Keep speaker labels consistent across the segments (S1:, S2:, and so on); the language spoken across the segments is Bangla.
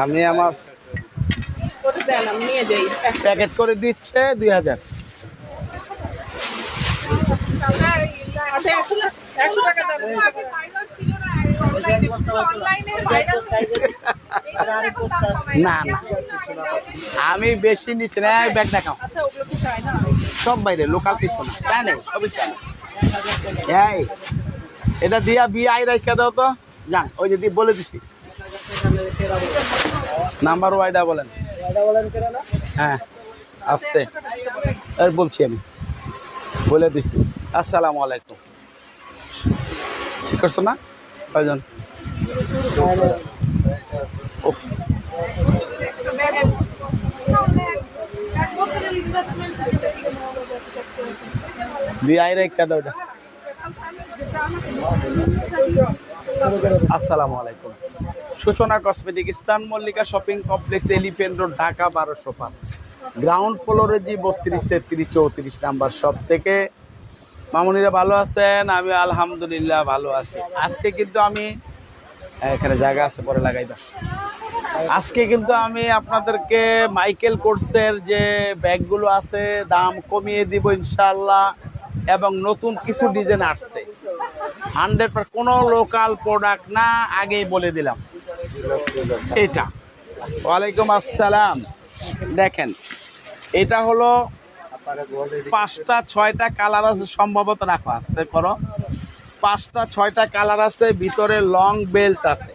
S1: আমি আমার প্যাকেট করে দিচ্ছে 2000। না না আমি বেশি নিচ্ছি না, ব্যাগ দেখাও সব বাইরে, লোকাল কিছু না, তাই না? সবই চাই। এই এটা দিয়া বিয়ে আই রাখা দাও তো, যান ওই যদি বলে দিছি নাম্বার ওয়াইডা বলেন। হ্যাঁ আসতে বলছি, আমি বলে দিছি। আসসালামু আলাইকুম। ঠিক করছো না কয়জন? আসসালামু আলাইকুম। সূচনা cosmetic, eastern Mallika shopping complex, elephant road, Dhaka 1205, ground ফ্লোরে জি 32, 33, 34 নাম্বার শপ থেকে। মামুনিরা ভালো আছেন? আমি আলহামদুলিল্লাহ ভালো আছি। আজকে কিন্তু আমি এখানে জায়গা আছে, পরে লাগাইবা। আজকে কিন্তু আমি আপনাদেরকে মাইকেল কোর্সের যে ব্যাগগুলো আছে দাম কমিয়ে দিব ইনশাআল্লাহ, এবং নতুন কিছু ডিজাইন আসছে। 100% কোনো লোকাল প্রোডাক্ট না, আগেই বলে দিলাম। এটা ওয়ালাইকুম আসসালাম। দেখেন এটা হলো 5টা 6টা কালার আছে, সম্ভবত রাখো আসতে করো। 5টা 6টা কালার আছে, ভিতরে লং বেল্ট আছে।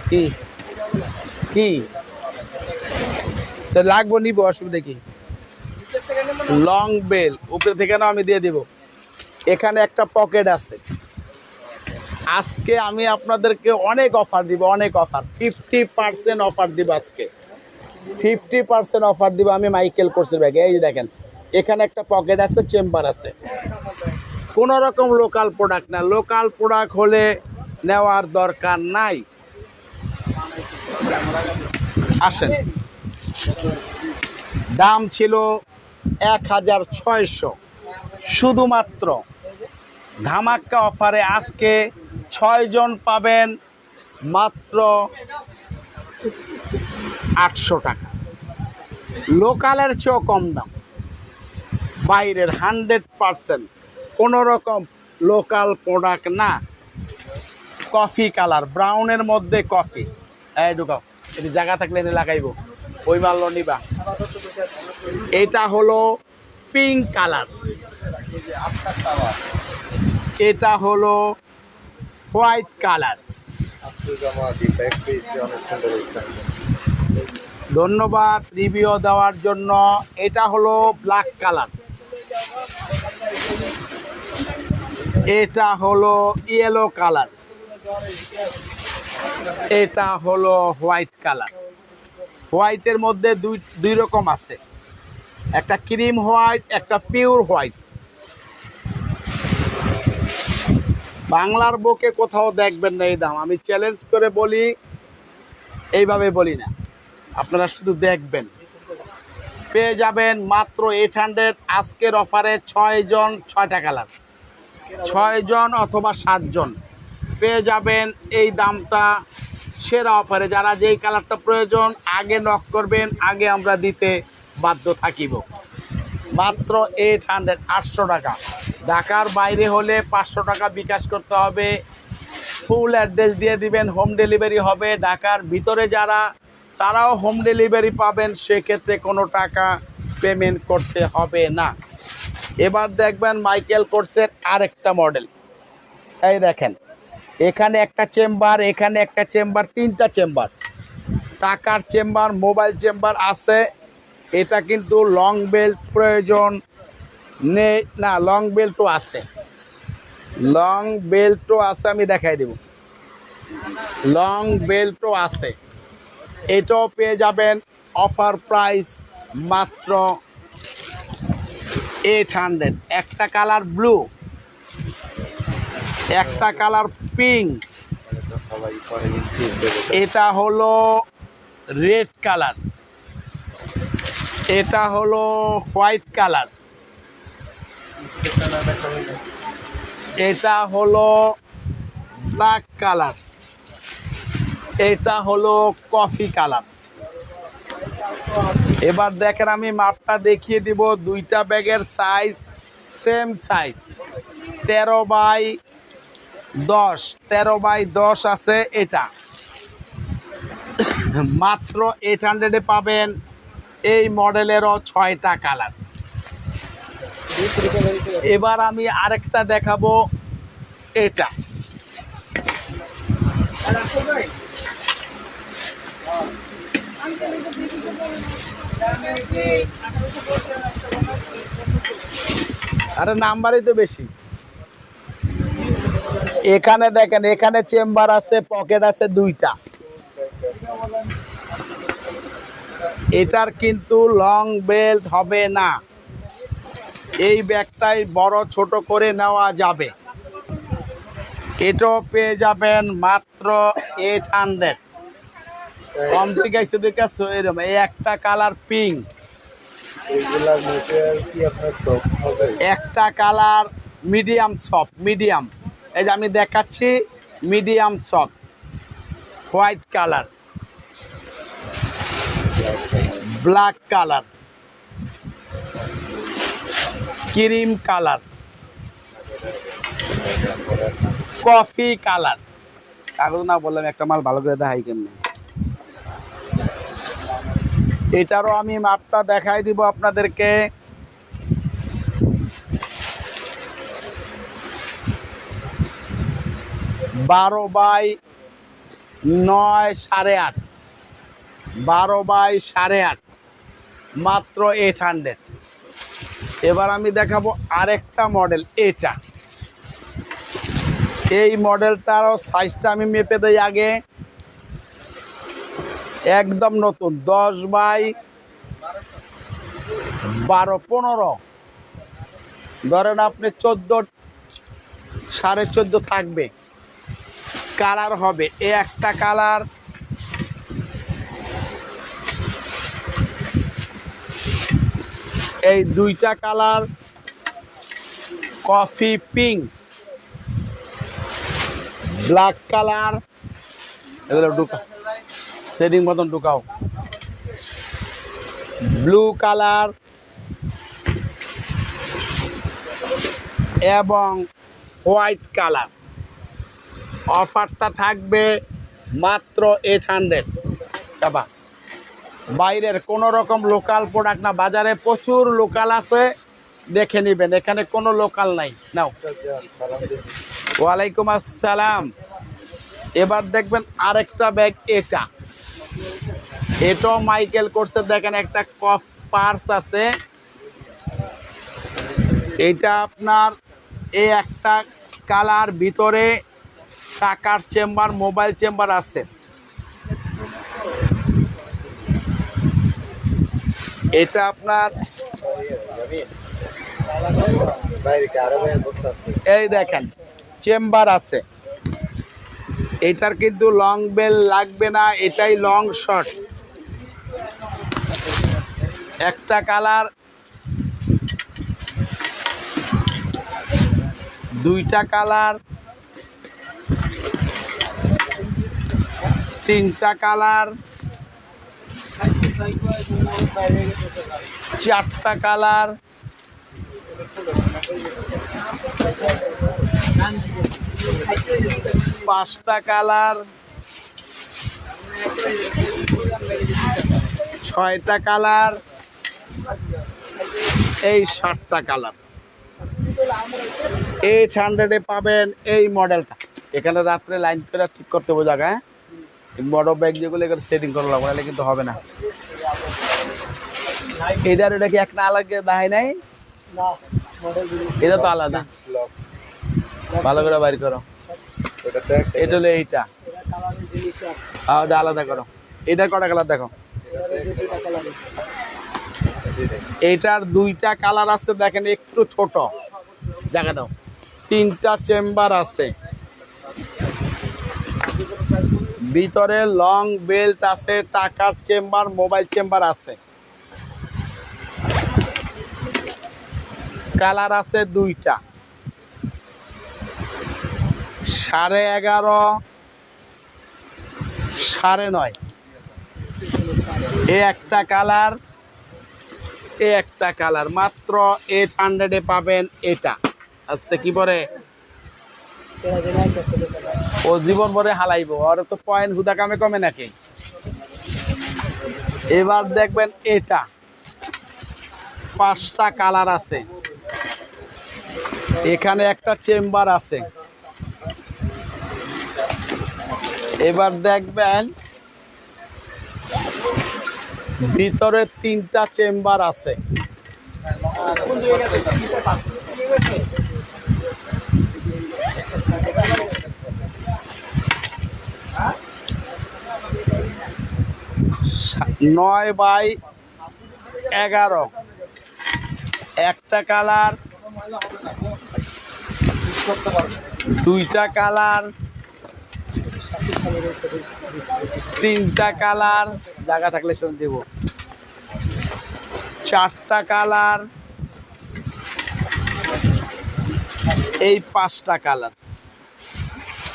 S1: কি কি তো লাগবো, নিবো, অসুবিধা কি? লং বেল উপরে থেকে না আমি দিয়ে দিব। এখানে একটা পকেট আছে। আজকে আমি আপনাদেরকে অনেক অফার দিব, অনেক অফার, 50% অফার দিব আজকে। 50% অফার দিব আমি মাইকেল কোর্সের ব্যাগে। এই যে দেখেন এখানে একটা পকেট আছে, চেম্বার আছে। কোনো রকম লোকাল প্রোডাক্ট না, লোকাল প্রোডাক্ট হলে নেওয়ার দরকার নাই। আসেন, দাম ছিল 1600, শুধুমাত্র ধামাক্কা অফারে আজকে 6 জন পাবেন মাত্র 800 টাকা। লোকালের চেয়েও কম দাম, বাইরের 100% কোনো রকম লোকাল প্রোডাক্ট না। কফি কালার, ব্রাউনের মধ্যে কফি। এই ঢুকাও, এটি জায়গা থাকলে এনে লাগাইব, ওই মাল্য নিবা। এটা হলো পিঙ্ক কালার, এটা হলো হোয়াইট কালার। ধন্যবাদ রিভিউ দেওয়ার জন্য। এটা হলো ব্ল্যাক কালার, এটা হলো ইয়েলো কালার, এটা হলো হোয়াইট কালার। হোয়াইটের মধ্যে দুই রকম আছে, একটা ক্রিম হোয়াইট, একটা পিওর হোয়াইট। বাংলার বুকে কোথাও দেখবেন না এই দাম। আমি চ্যালেঞ্জ করে বলি, এইভাবে বলি না, আপনারা শুধু দেখবেন। পেয়ে যাবেন মাত্র 800 আজকের অফারে। 6 জন 6টা কালার, 6 জন অথবা 7 জন পেয়ে যাবেন এই দামটা সেরা অফারে। যারা যেই কালারটা প্রয়োজন আগে নক করবেন, আগে আমরা দিতে বাধ্য থাকিব। মাত্র 800, 800 টাকা। ঢাকার বাইরে হলে 500 টাকা বিকাশ করতে হবে, ফুল অ্যাড্রেস দিয়ে দিবেন, হোম ডেলিভারি হবে। ঢাকার ভিতরে যারা, তারাও হোম ডেলিভারি পাবেন, সেক্ষেত্রে কোনো টাকা পেমেন্ট করতে হবে না। এবার দেখবেন মাইকেল কোর্সের আরেকটা মডেল। এই দেখেন এখানে একটা চেম্বার, এখানে একটা চেম্বার, 3টা চেম্বার, টাকার চেম্বার, মোবাইল চেম্বার আছে। এটা কিন্তু লং বেল্ট প্রয়োজন নেই না, লং বেল্টও আছে, লং বেল্টও আছে, আমি দেখাই দেব। লং বেল্টও আছে, এটাও পেয়ে যাবেন অফার প্রাইস মাত্র 800। একটা কালার ব্লু, একটা কালার পিঙ্ক, এটা হলো রেড কালার, এটা হলো হোয়াইট কালার, এটা হলো ব্ল্যাক কালার, এটা হলো কফি কালার। এবার দেখেন আমি মাপটা দেখিয়ে দিব। দুইটা ব্যাগের size same size, 13x10, 13x10 আছে। এটা মাত্র 800-এ পাবেন। এই মডেলেরও 6টা কালার। এবার আমি আরেকটা দেখাবো, এটা আরে নাম্বারই তো বেশি। এখানে দেখেন, এখানে চেম্বার আছে, পকেট আছে দুইটা। এটার কিন্তু লং বেল্ট হবে না। এই ব্যাগটাই বড় ছোট করে নেওয়া যাবে। এটাও পেয়ে যাবেন মাত্র 800। কম থেকে এসে দেখাচ্ছ এরকম। এই একটা কালার পিঙ্ক, একটা কালার মিডিয়াম সফট, মিডিয়াম। এই যে আমি দেখাচ্ছি medium soft, white colour, black colour, cream colour, coffee colour. কাগজ না বললাম একটা মাল ভালো করে দেখাই কেমনে। এটারও আমি মাপটা দেখাই দিব আপনাদেরকে। বারো বাই 9 8.5, 12x8.5, মাত্র 800। এবার আমি দেখাবো আরেকটা মডেল। এটা এই মডেলটারও সাইজটা আমি মেপে দেই আগে। একদম নতুন, 10x12, 15, ধরেন আপনি 14, 14.5 থাকবে। কালার হবে এ একটা কালার, এই দুইটা colour, coffee pink, black colour. এগুলো ঢুকা, সেটিং মতন ঢুকাও। ব্লু কালার এবং হোয়াইট কালার। অফারটা থাকবে মাত্র 800। চাবা বাইরের কোনো রকম লোকাল প্রোডাক্ট না। বাজারে প্রচুর লোকাল আছে, দেখে নেবেন, এখানে কোনো লোকাল নাই। নাও, ওয়ালাইকুম আসসালাম। এবার দেখবেন আরেকটা ব্যাগ। এটা এটাও মাইকেল করছে। দেখেন একটা কফ পার্স আছে। এটা আপনার এই একটা কালার, ভিতরে টাকার চেম্বার, মোবাইল চেম্বার আছে। এটা আপনার এই দেখেন চেম্বার আছে। এটার কিন্তু লং বেল লাগবে না, এটাই লং শর্ট। একটা কালার, দুইটা কালার, তিনটা কালার, চারটা কালার, পাঁচটা কালার, ছয়টা কালার, এই 7টা কালার। 800-এ পাবেন এই মডেলটা। এখানে রাত্রে লাইন করে ঠিক করতে হবে জায়গায়। বড় ব্যাগ যেগুলো এগুলো সেটিং করা লাগবে, নাহলে কিন্তু হবে না। এটার এটা কি একটা আলাদা দায় নাই? এটা তো আলাদা। ভালো করে বাইর করো। এটা হলো এইটা, আলাদা করো। এটার কটা কালার দেখো। এইটার দুইটা কালার আছে, দেখেন একটু ছোট জায়গা দাও। তিনটা চেম্বার আছে, ভিতরে লং বেল্ট আছে, টাকার চেম্বার, মোবাইল চেম্বার আছে। কালার আছে দুইটা, 11.5 9.5। এ একটা কালার, এ একটা কালার, মাত্র 800-এ পাবেন এটা। আজকে কি পরে ও জীবন ভরে হালাইব, আর তো পয়েন্ট হুদা কামে কমে নাকি। এবার দেখবেন এটা 5টা কালার আছে, এখানে একটা চেম্বার আছে। এবার দেখবেন ভিতরে 3টা চেম্বার আছে। নয় বাই 11, একটা কালার, দুইটা কালার, 3টা কালার, জায়গা থাকলে শুনে দেব, 4টা কালার, এই 5টা কালার,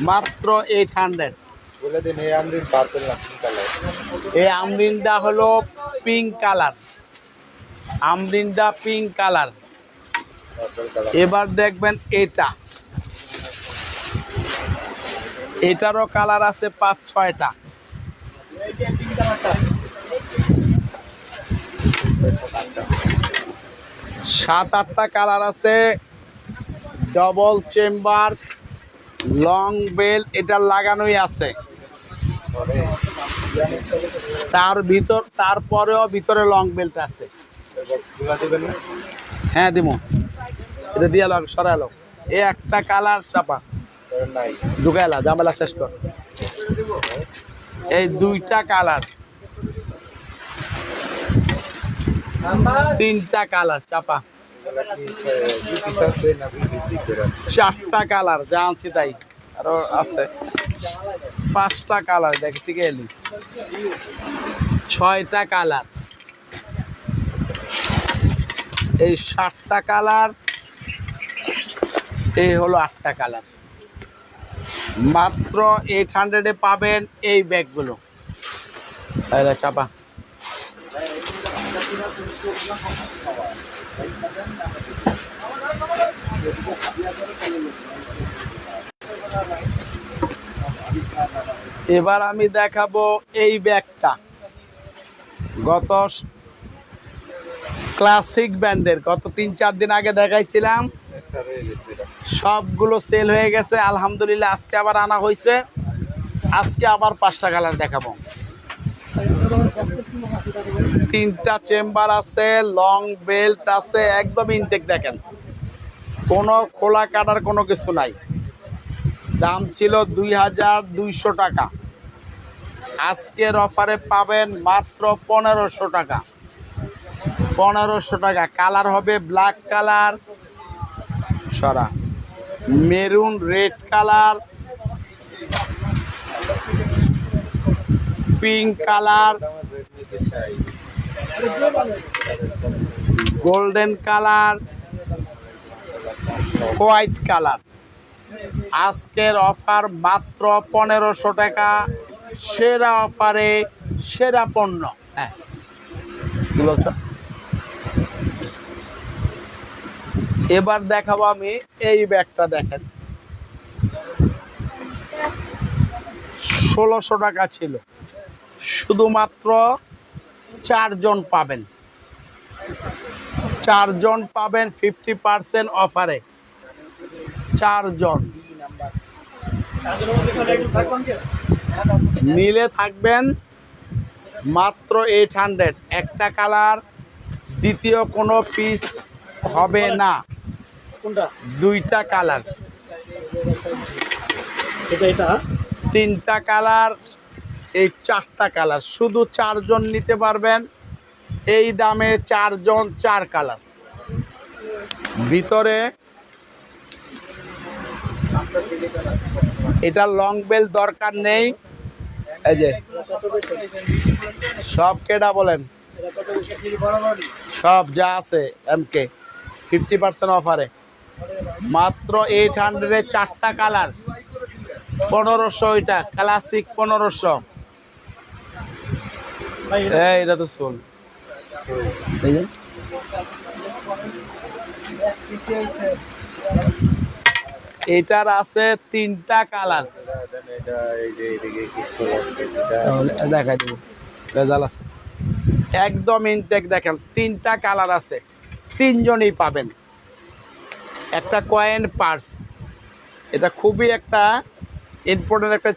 S1: মাত্র 800।
S2: বলে দিন এই আমরিন পার্পল না পিঙ্ক কালার।
S1: এই আমরিনটা হলো পিঙ্ক কালার, আমরিনটা পিঙ্ক কালার।
S2: Purple colour.
S1: এবার দেখবেন এটা, এটারও কালার আছে 5-6টা। 7-8টা কালার আছে। ডবল চেম্বার, লং বেল, এটা লাগানোই আছে। তারপরেও ভিতরে লং বেল্ট আছে।
S2: বক্সগুলো দিবেন না?
S1: হ্যাঁ দিমু, এটা দিয়ে লোক সরালো। এ একটা কালার চাপা
S2: নাই
S1: ঢুকাইলা, ঝামেলা শেষ কর। এই 2টা কালার, 3টা কালার চাপা,
S2: তাহলে কি দুই পিস আছে না বিবিসি করে?
S1: 4টা কালার যা আনছি তাই, আরো আছে 5টা কালার, দেখতে গেলি 6টা কালার, এই 7টা কালার, এই হলো 8টা কালার। মাত্র 800-এ পাবেন এই ব্যাগগুলো। তাহলে চাপা। এবার আমি দেখাবো এই ব্যাগটা, গত ক্লাসিক ব্র্যান্ডের, গত 3-4 দিন আগে দেখাইছিলাম,
S2: একটা রয়ে গেছে এটা।
S1: সবগুলো সেল হয়ে গেছে আলহামদুলিল্লাহ। আজকে আবার আনা হয়েছে, আজকে আবার 5টা কালার দেখাবো। 3টা চেম্বার আছে, লং বেল্ট আছে, একদম ইনটেক। দেখেন কোনো খোলা কাটার কোনো কিছু নাই। দাম ছিল 2200 টাকা, আজকের অফারে পাবেন মাত্র 1500 টাকা। 1500 টাকা। কালার হবে ব্ল্যাক কালার, সরা maroon, red colour, pink colour,
S2: আমার রেড নিতে চাই।
S1: Golden colour, white colour. আজকের অফার মাত্র 1500 টাকা, সেরা অফারে সেরা পণ্য। হ্যাঁ কি বলছো? এবার দেখাবো আমি এই ব্যাগটা। দেখেন 1600 টাকা ছিল, শুধুমাত্র 4 জন পাবেন, 4 জন পাবেন 50% অফারে। 4 জন নিলে থাকবেন মাত্র 800। একটা কালার, দ্বিতীয় কোনো পিস হবে না।
S3: কোনটা?
S1: 2টা কালার,
S3: এটা
S1: 3টা কালার, এই 4টা কালার। শুধু 4 জন নিতে পারবেন এই দামে। 4 জন 4 কালার। ভিতরে এটা লং বেল দরকার নেই। এই যে সব কেডা বলেন, সব যা আছে এমকে 50% অফারে মাত্র 800 4টা কালার 1500 এটা ক্লাসিক 1500 এটা তো সোল এই যে এটার আছে 3টা কালার
S2: এটা এই যে এদিকে কিছু
S1: দেখাই দেবো রেজাল্ট আছে একদম ইনটেক দেখেন 3টা কালার আছে 3জনই পাবেন একটা কয়েন পার্স এটা খুবই একটা ইম্পর্টেন্ট একটা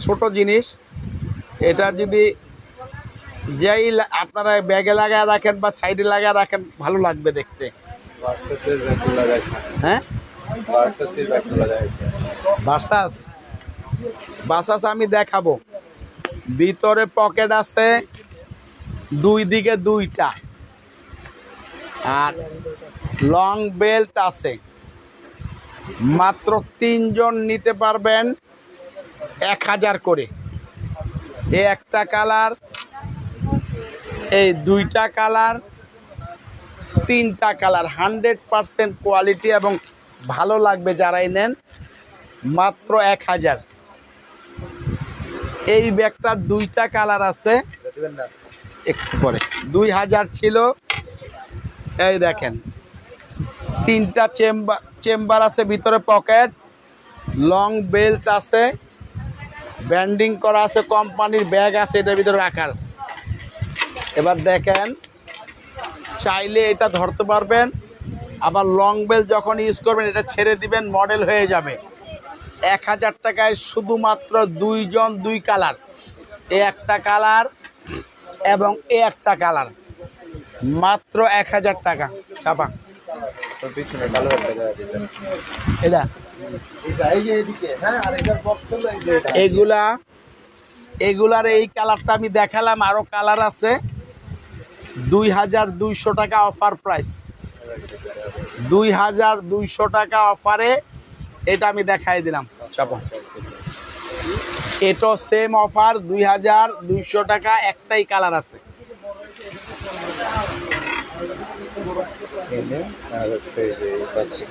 S1: ছোট জিনিস এটা যদি যেই আপনারা ব্যাগে লাগায় রাখেন বা সাইডে লাগায় রাখেন ভালো লাগবে দেখতে
S2: ভার্সাসের ব্যাগ লাগাইছে
S1: হ্যাঁ
S2: ভার্সাসের ব্যাগ লাগাইছে
S1: বাসাস আমি দেখাবো ভিতরে পকেট আছে দুই দিকে 2টা আর লং বেল্ট আছে মাত্র 3জন নিতে পারবেন 1000 করে এই একটা কালার এই 2টা কালার 3টা কালার 100% কোয়ালিটি এবং ভালো লাগবে যারাই নেন মাত্র 1000 এই ব্যাগটার 2টা কালার আছে
S2: দিবেন না
S1: একটু পরে 2000 ছিল এই দেখেন 3টা চেম্বার আছে ভিতরে পকেট লং বেল্ট আছে ব্যান্ডিং করা আছে কোম্পানির ব্যাগ আছে এটার ভিতরে রাখার এবার দেখেন চাইলে এটা ধরতে পারবেন আবার লং বেল্ট যখন ইউজ করবেন এটা ছেড়ে দিবেন মডেল হয়ে যাবে 1000 টাকায় শুধুমাত্র 2জন 2 কালার এই একটা কালার এবং এই একটা কালার মাত্র 1000 টাকা চাপা
S2: তো পিছনে কালো একটা দেওয়া দিবেন
S1: এটা
S2: এই যে এদিকে হ্যাঁ আর এটার বক্স হলো এই যে এটা
S1: এগুলার এই কালারটা আমি দেখালাম আরো কালার আছে 2200 টাকা অফার প্রাইস 2200 টাকা অফারে এটা আমি দেখাই দিলাম চাপো এটা সেম অফার 2200 টাকা একটাই কালার আছে
S2: এনে আর হচ্ছে এই যে পাশে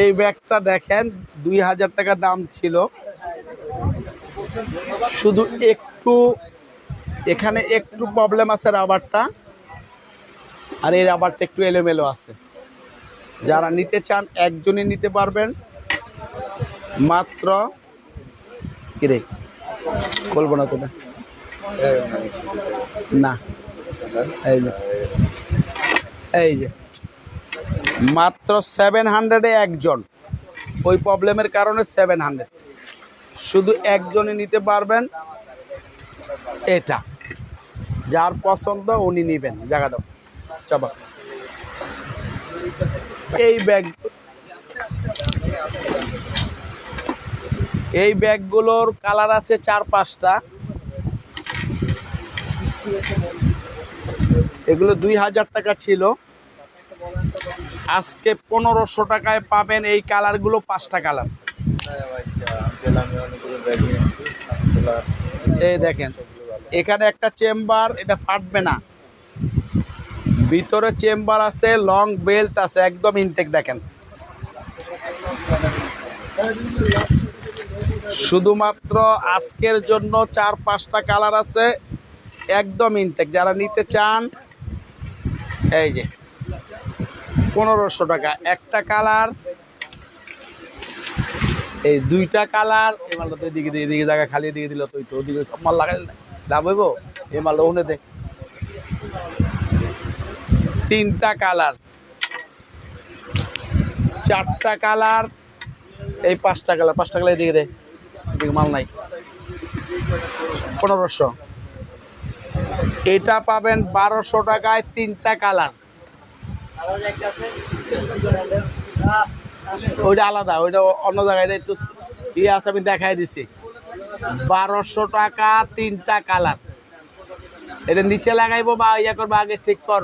S1: এই ব্যাগটা দেখেন 2000 টাকা দাম ছিল শুধু একটু এখানে একটু প্রবলেম আছে রাবারটা আর এই রাবারটা একটু এলোমেলো আছে যারা নিতে চান একজনই নিতে পারবেন মাত্র কিরে বলবো না তো না এই যে এই যে মাত্র 700 একজন ওই প্রবলেমের কারণে 700 শুধু একজনই নিতে পারবেন এটা যার পছন্দ উনি নেবেন জায়গা দাও চাপা এই ব্যাগগুলোর কালার আছে 4-5টা এগুলো 2000 টাকা ছিল আজকে 1500 টাকায় পাবেন এই কালারগুলো 5টা কালার এই দেখেন এখানে একটা চেম্বার এটা ফাটবে না ভিতরে চেম্বার আছে লং বেল্ট আছে একদম ইনটেক দেখেন শুধুমাত্র আজকের জন্য 4-5টা কালার আছে একদম ইনটেক যারা নিতে চান এই যে 1500 টাকা একটা কালার এই 2টা কালার এই মালটা তো এদিকে জায়গা খালি দিয়ে দিল তো ওদিকে সব মাল লাগাই লাভ হইব এই মাল ওখানে দে 3টা কালার 4টা কালার এই 5টা কালার এদিকে দে এদিকে মাল নাই 1500 এটা পাবেন 1200 টাকায় 3টা কালার ওইটা আলাদা ওইটা অন্য জায়গায় একটু ইয়ে আছে আমি দেখাই দিছি 1200 টাকা 3টা কালার এটা নিচে লাগাইবো বা ইয়া করবো আগে ঠিক কর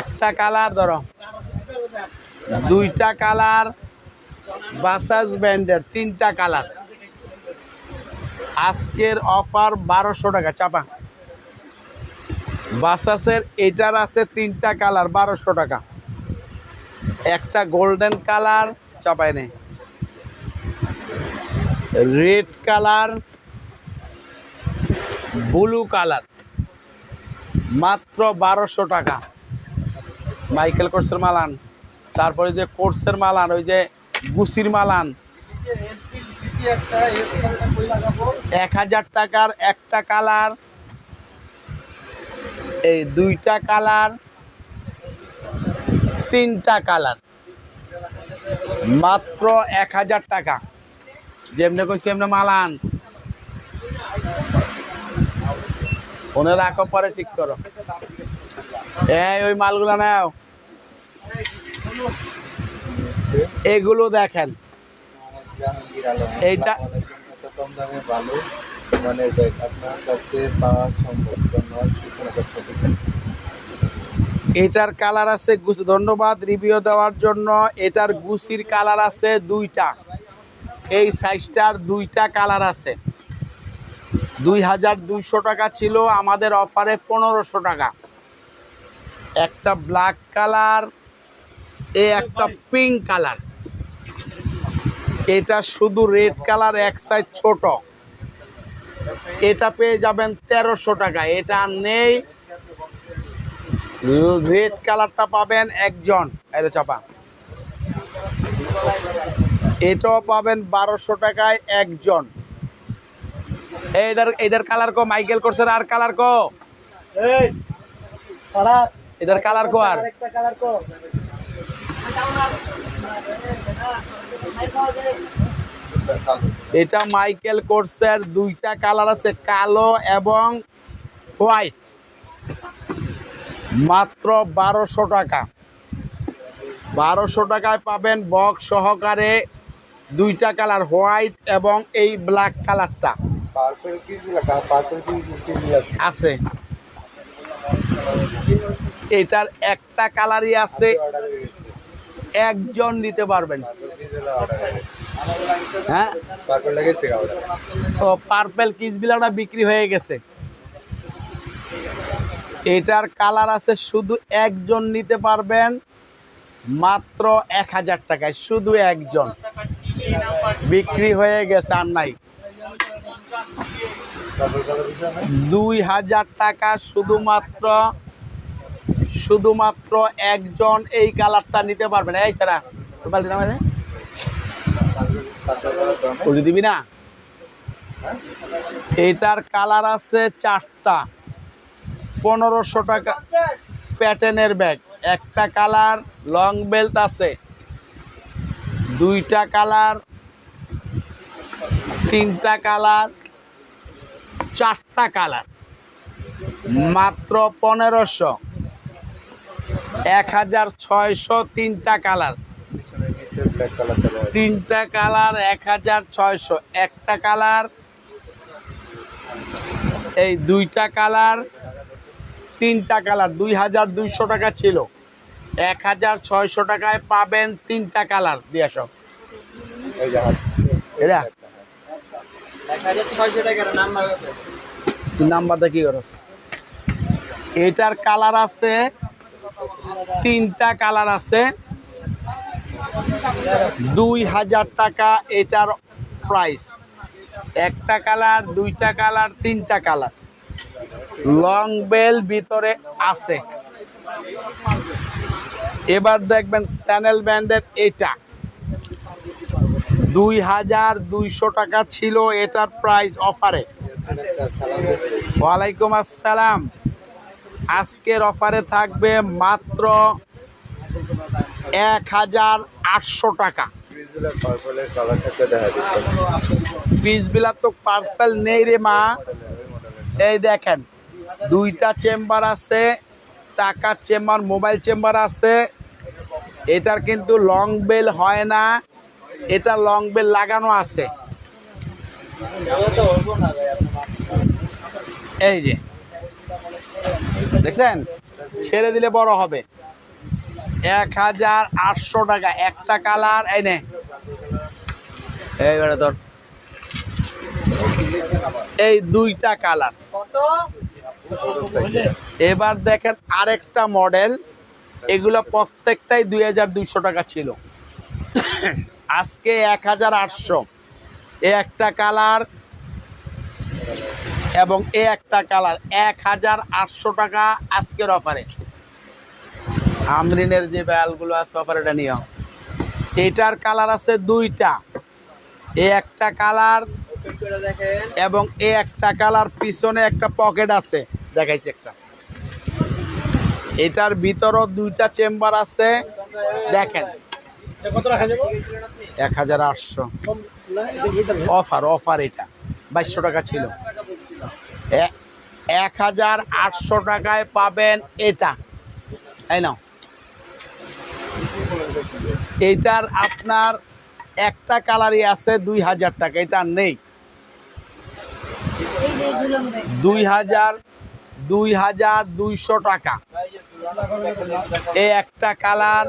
S1: একটা কালার ধরো 2টা কালার বাসাস ব্যান্ডের 3টা কালার আজকের অফার 1200 টাকা চাপা বাসাসের এটার আছে 3টা কালার 1200 টাকা। একটা গোল্ডেন কালার চাপায় নেই, রেড কালার, ব্লু কালার, মাত্র 1200 টাকা। মাইকেল কোর্সের মালান, তারপরে যে কোর্সের মালান, ওই যে গুচির মালান, 1000 টাকার একটা কালার, এই 2টা কালার, 3টা কালার, মাত্র 1000 টাকা। যেমনি কইছি এমনি মালান, ফোনে রাখো, পরে ঠিক করো। এই ওই মালগুলো নাও, এগুলো দেখেন।
S2: জাহাঙ্গীর আলম,
S1: এইটা
S2: এত কম দামে ভালো মানের ব্যাগ আপনার কাছে পাওয়া সম্ভব। ধন্যবাদ, সূচনা করতে দিচ্ছেন।
S1: এটার কালার আছে গুছি, ধন্যবাদ রিভিউ দেওয়ার জন্য। এটার গুছির কালার আছে 2টা, এই সাইজটার 2টা কালার আছে। 2200 টাকা ছিল, আমাদের অফারে 1500 টাকা। একটা ব্ল্যাক কালার, একটা পিঙ্ক কালার, এটা শুধু রেড কালার এক সাইজ ছোট, এটা পেয়ে যাবেন 1300 টাকা। এটা নেই, রেড কালারটা পাবেন একজন, এটা চাপা, এটাও পাবেন 1200 টাকায় একজন। এটার কালার কো মাইকেল কোর্সের, আর কালার কো এটার কালার কো, আর এটা মাইকেল কোর্সের 2টা কালার আছে, কালো এবং হোয়াইট, মাত্র 1200 টাকা। 1200 টাকায় পাবেন বক্স সহকারে 2টা কালার, হোয়াইট এবং এই ব্ল্যাক কালারটা
S2: পার্পল কি লাগা, পার্পল কি
S1: আছে। এটার একটা কালারই আছে,
S2: অর্ডার হয়ে গেছে।
S1: একজন নিতে পারবেন।
S2: পার্পল কি অর্ডার হয়ে গেছে।
S1: হ্যাঁ,
S2: পার্পল লেগেছে অর্ডার।
S1: তো পার্পল কিসবিলাটা বিক্রি হয়ে গেছে। এটার কালার আছে, শুধু একজন নিতে পারবেন মাত্র 1000 টাকায়, শুধু একজন, বিক্রি হয়ে গেছে, আর নাই।
S2: পার্পল কালার দিছে না?
S1: 2000 টাকা শুধুমাত্র একজন এই কালারটা নিতে পারবেন। এই ছাড়া
S2: পার্পল কালার দাম
S1: উড়ে দিবি না। এটার কালার আছে 4টা, 1500 টাকা। প্যাটার্নের ব্যাগ, একটা কালার, লং বেল্ট আছে, 2টা কালার, 3টা কালার, 4টা কালার, মাত্র 1500। 1600, 3টা কালার,
S2: নিচে ব্ল্যাক কালারটা দেওয়া আছে।
S1: 3টা কালার 1600। একটা কালার, এই 2টা কালার, 3টা কালার 2200 টাকা ছিল, 1600 টাকায় পাবেন 3টা কালার দিয়ে সব।
S2: এই যে হাত
S1: এটা
S2: 1600 টাকার নাম্বার কত?
S1: তুই নাম্বারটা কি করস? এটার কালার আছে 3টা কালার আছে, 2000 টাকা এটার প্রাইস। একটা কালার, 2টা কালার, 3টা কালার, লং বেল ভিতরে আছে। এবার দেখবেন চ্যানেল ব্যান্ডের, এটা 2200 টাকা ছিল, এটার প্রাইস অফারে।
S2: একটা সালাম দিছে।
S1: ওয়ালাইকুম আসসালাম। আজকের অফারে থাকবে মাত্র 1800 টাকা।
S2: পিসগুলো পার্পলের কালারটা দেখা যাচ্ছে।
S1: পিসবিলা তো পার্পল নেই রে মা। এই দেখেন 2টা চেম্বার আছে, টাকার চেম্বার, মোবাইল চেম্বার আছে। এটার কিন্তু লং বেল হয় না, এটা লং বেল লাগানো আছে। এই যে দেখছেন, ছেড়ে দিলে বড় হবে। 1800 টাকা একটা কালার। এই নে, এইবারে তোর এই 2টা কালার,
S2: কত?
S1: এবার দেখেন আরেকটা মডেল, এগুলো প্রত্যেকটাই 2200 টাকা ছিল, আজকে 1800। এ একটা কালার এবং এ একটা কালার 1800 টাকা আজকের অফারে। আমরিনের যে ব্যালগুলো আছে অফারে এটা নিও। এটার কালার আছে দুইটা, এ একটা কালার এবং এ একটা কালার, পিছনে একটা পকেট আছে দেখাইছে একটা। এটার ভিতরও দুইটা চেম্বার আছে দেখেন। 1800 অফার, অফার এটা 2200 টাকা ছিল, 1800 টাকায় পাবেন এটা। তাই না, এটার আপনার একটা কালারই আছে 2000 টাকা, এটা নেই। 2200 টাকা এ একটা কালার,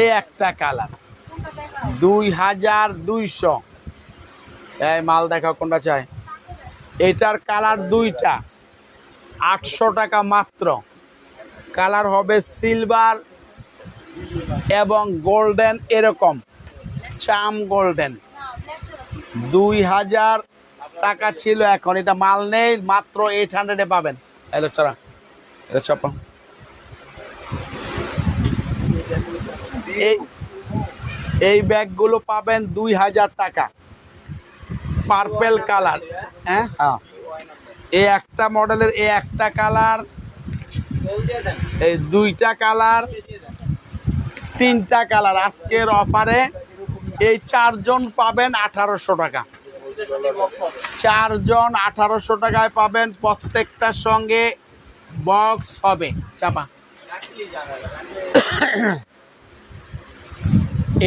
S1: এ একটা কালার 2200। এই মাল দেখা কোনটা চাই। এটার কালার দুইটা, 800 টাকা মাত্র। কালার হবে সিলভার এবং গোল্ডেন, এরকম চাম গোল্ডেন। 2000 টাকা ছিল, এখন এটা মাল নেই, মাত্র 800-এ পাবেন। এলো চড়া, এটা চপা। এই ব্যাগগুলো পাবেন 2000 টাকা, পার্পেল কালার। হ্যাঁ হ্যাঁ, এই একটা মডেলের এই একটা কালার, এই দুইটা কালার, তিনটা কালার আজকের অফারে। এই চারজন পাবেন 1800 টাকা, চারজন 1800 টাকায় পাবেন। প্রত্যেকটার সঙ্গে বক্স হবে চাপা।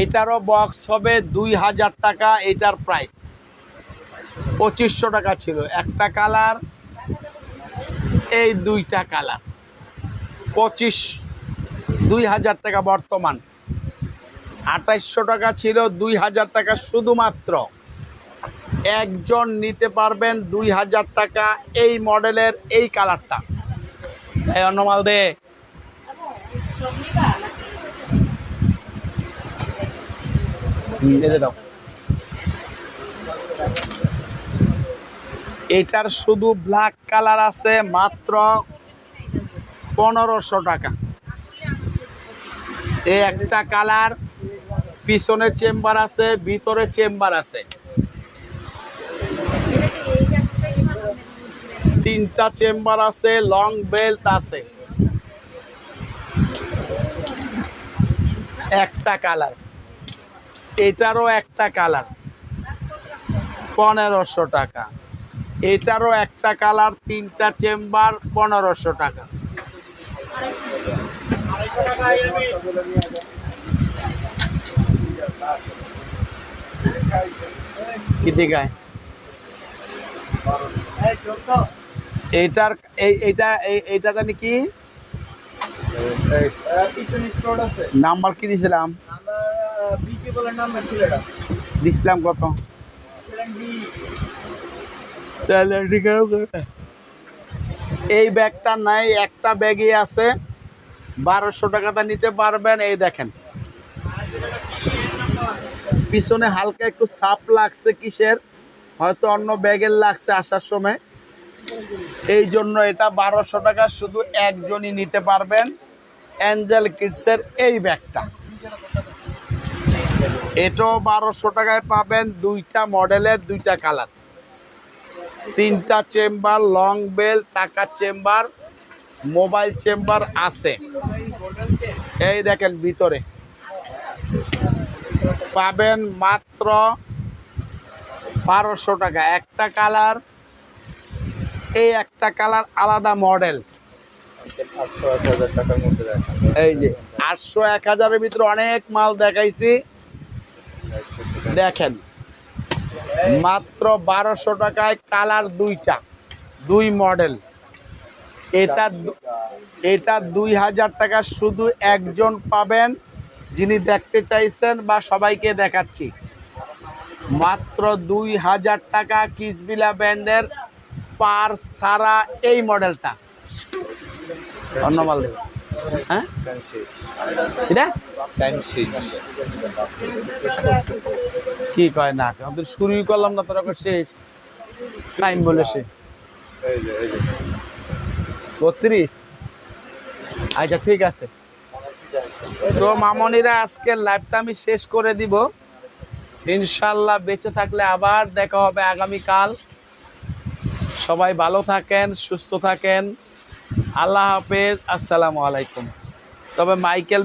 S1: এটারও বক্স হবে 2000 টাকা। এটার প্রাইস 2500 টাকা ছিল, একটা কালার, এই দুইটা কালার 2000 টাকা বর্তমান। 2800 টাকা ছিল, 2000 টাকা শুধুমাত্র। একজন নিতে পারবেন 2000 টাকা এই মডেলের এই কালারটা। এই অন্য মাল দে। দাও, এটার শুধু ব্ল্যাক কালার আছে মাত্র 1500 টাকা। এই একটা কালার, পিছনে চেম্বার আছে, ভিতরে চেম্বার আছে, তিনটা চেম্বার আছে, লং বেল্ট আছে। একটা কালার, এটারও একটা কালার 1500 টাকা। এটারও একটা কালার, তিনটা চেম্বার 1500 টাকা। কি দেখায় এইটার, এইটা জানি কি নাম্বার কি দিছিলাম, দিছিলাম কত? এই ব্যাগটা নাই, একটা ব্যাগই আছে, 1200 টাকাটা নিতে পারবেন। এই দেখেন পিছনে হালকা একটু ছাপ লাগছে, কিসের হয়তো অন্য ব্যাগের লাগছে আসার সময়, এই জন্য এটা 1200 টাকা। শুধু একজনই নিতে পারবেন অ্যাঞ্জেল কিডসের এই ব্যাগটা। এটাও 1200 টাকায় পাবেন, দুইটা মডেলের, দুইটা কালার, তিনটা চেম্বার, লং বেল, টাকা চেম্বার, মোবাইল চেম্বার আছে। এই দেখেন ভিতরে পাবেন মাত্র 1200 টাকা। একটা কালার, এই একটা কালার আলাদা মডেল। এই যে 800-1000-এর ভিতরে অনেক মাল দেখাইছি, দেখেন মাত্র 1200 টাকায় কালার দুইটা, দুই মডেল। এটা 2000 টাকা। শুধু একজন পাবেন যিনি দেখতে চাইছেন, বা সবাইকে দেখাচ্ছি, মাত্র 2000 টাকা। কিসবিলা ব্র্যান্ডের পার সারা এই মডেলটা অন্য মাল দেব। হ্যাঁ এটা কি কয় না আমাদের শুরুই করলাম না তোরা শেষ টাইম বলে সে 32। আচ্ছা ঠিক আছে। তো মামনিরা আজকের লাইভটা আমি শেষ করে দিব। ইনশাল্লাহ বেঁচে থাকলে আবার দেখা হবে আগামীকাল। সবাই ভালো থাকেন, সুস্থ থাকেন। আল্লাহ হাফেজ, আসসালামু আলাইকুম। তবে মাইকেল